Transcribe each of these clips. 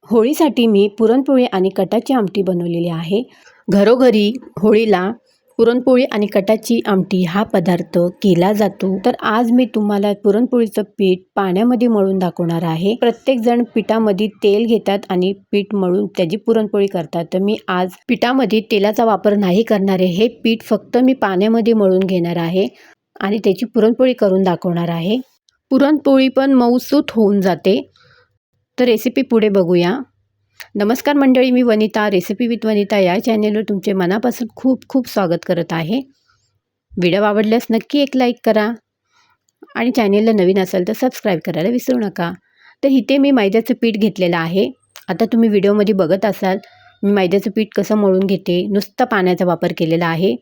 होळीसाठी मी पुरणपोळी आणि कटाची आमटी बनवलेली आहे। घरोघरी होळीला पुरणपोळी आणि कटाची आमटी हा पदार्थ केला जातो। तर आज मी तुम्हाला पुरणपोळीचं पीठ पाण्यामध्ये मळून दाखवणार आहे। प्रत्येक जण पिठामध्ये तेल घेतात आणि पीठ मळून त्याची पुरणपोळी करतात। तर मी आज पिठामध्ये तेलाचा वापर नाही करणार आहे। हे पीठ फक्त मी पाण्यामध्ये मळून घेणार आहे आणि त्याची पुरणपोळी करून दाखवणार आहे। पुरणपोळी पण मऊसूत होऊन जाते। तर रेसिपी पुढे बघूया। नमस्कार मंडळी, मी वनिता, रेसिपी विथ वनिता या चॅनेलवर तुमचे मनापासून खूप खूप स्वागत करत आहे। व्हिडिओ आवडल्यास नक्की एक लाईक करा आणि चॅनेलला नवीन असाल तर सबस्क्राईब करायला विसरू नका। तर इथे मी मैद्याचं पीठ घेतलेलं आहे। आता तुम्ही व्हिडिओमध्ये बघत असाल मी मैद्याचं पीठ कसं मळून घेते। नुसतं पाण्याचा वापर केलेला आहे,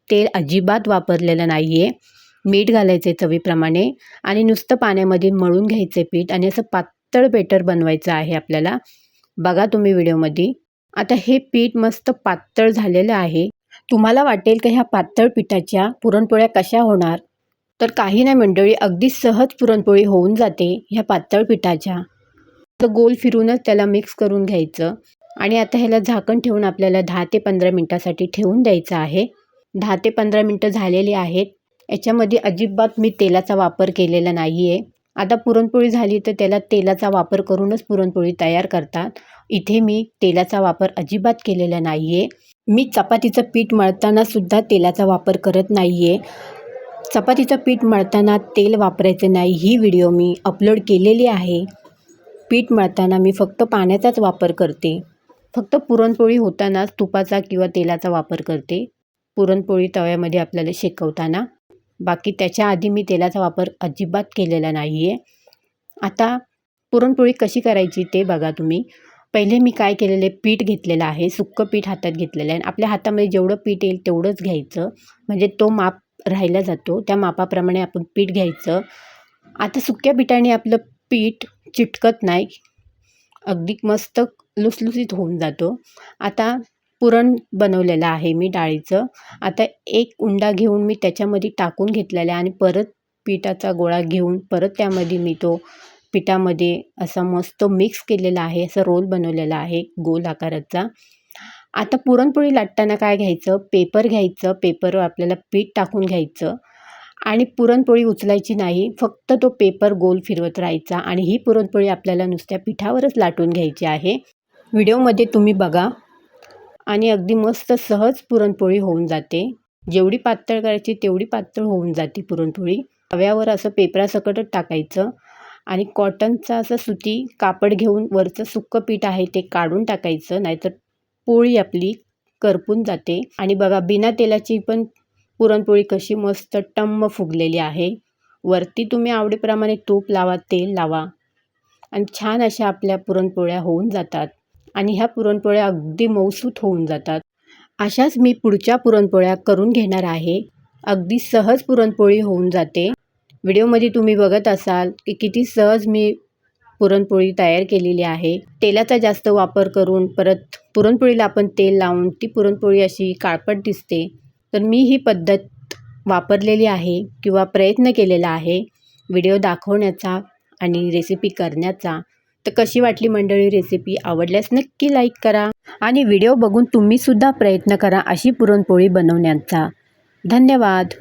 तेल अजिबात वापरलेलं नाही आहे। मीठ घालायचे चवीप्रमाणे आणि नुसतं पाण्यामध्ये मळून घ्यायचे पीठ आणि असं पातळ बेटर बनवायचं आहे आपल्याला। बघा तुम्ही व्हिडिओमध्ये। आता हे पीठ मस्त पातळ झालेलं आहे। तुम्हाला वाटेल की ह्या पातळ पिठाच्या पुरणपोळ्या कशा होणार, तर काही नाही मंडळी, अगदी सहज पुरणपोळी होऊन जाते ह्या पातळ पिठाच्या। तर गोल फिरूनच त्याला मिक्स करून घ्यायचं आणि आता ह्याला झाकण ठेवून आपल्याला 10 ते 15 मिनटासाठी ठेवून द्यायचं आहे। 10 ते 15 मिनटं झालेली आहेत। याच्यामध्ये अजिबात मी तेलाचा वापर केलेला नाही आहे। आता पुरणपोळी झाली तर त्याला तेलाचा वापर करूनच पुरणपोळी तयार करतात। इथे मी तेलाचा वापर अजिबात केलेला नाही आहे। मी चपातीचं पीठ मळताना सुद्धा तेलाचा वापर करत नाही आहे। चपातीचं पीठ मळताना तेल वापरायचं नाही ही व्हिडिओ मी अपलोड केलेली आहे। पीठ मळताना मी फक्त पाण्याचाच वापर करते। फक्त पुरणपोळी होतानाच तुपाचा किंवा तेलाचा वापर करते, पुरणपोळी तव्यामध्ये आपल्याला शेकवताना। बाकी त्याच्या आधी मी तेलाचा वापर अजिबात केलेला नाही आहे। आता पुरणपोळी कशी करायची ते बघा तुम्ही। पहिले मी काय केलेलं आहे, पीठ घेतलेलं आहे, सुक्कं पीठ हातात घेतलेलं आहे। आपल्या हातामध्ये जेवढं पीठ येईल तेवढंच घ्यायचं, म्हणजे तो माप राहिला जातो। त्या मापाप्रमाणे आपण पीठ घ्यायचं। आता सुक्या पिठाने आपलं पीठ चिटकत नाही, अगदी मस्त लुसलुसीत होऊन जातो। आता पुरण बनवलेलं आहे मी डाळीचं। आता एक उंडा घेऊन मी त्याच्यामध्ये टाकून घेतलेला आहे आणि परत पिठाचा गोळा घेऊन परत त्यामध्ये मी तो पिठामध्ये असा मस्त मिक्स केलेला आहे, असं रोल बनवलेला आहे गोल आकाराचा। आता पुरणपोळी लाटताना काय घ्यायचं, पेपर घ्यायचं, पेपरवर आपल्याला पीठ टाकून घ्यायचं आणि पुरणपोळी उचलायची नाही, फक्त तो पेपर गोल फिरवत राहायचा आणि ही पुरणपोळी आपल्याला नुसत्या पिठावरच लाटून घ्यायची आहे। व्हिडिओमध्ये तुम्ही बघा आणि अगदी मस्त सहज पुरणपोळी होऊन जाते। जेवढी पातळ करायची तेवढी पातळ होऊन जाते पुरणपोळी। तव्यावर असं पेपरासकटच टाकायचं आणि कॉटनचा असं सुती कापड घेऊन वरचं सुक्कं पीठ आहे ते काढून टाकायचं, नाहीतर पोळी आपली करपून जाते। आणि बघा बिना तेलाची पण पुरणपोळी कशी मस्त टम्म फुगलेली आहे। वरती तुम्ही आवडीप्रमाणे तूप लावा, तेल लावा आणि छान अशा आपल्या पुरणपोळ्या होऊन जातात आणि ह्या पुरणपोळ्या अगदी मऊसूत होऊन जातात। अशाच मी पुढच्या पुरणपोळ्या करून घेणार आहे। अगदी सहज पुरणपोळी होऊन जाते। व्हिडिओमध्ये तुम्ही बघत असाल की किती सहज मी पुरणपोळी तयार केलेली आहे। तेलाचा जास्त वापर करून परत पुरणपोळीला आपण तेल लावून ती पुरणपोळी अशी काळपट दिसते। तर मी ही पद्धत वापरलेली आहे किंवा प्रयत्न केलेला आहे व्हिडिओ दाखवण्याचा आणि रेसिपी करण्याचा। तर कशी वाटली मंडळी रेसिपी? आवडल्यास नक्की लाईक करा आणि व्हिडिओ बघून तुम्हीसुद्धा प्रयत्न करा अशी पुरणपोळी बनवण्याचा। धन्यवाद।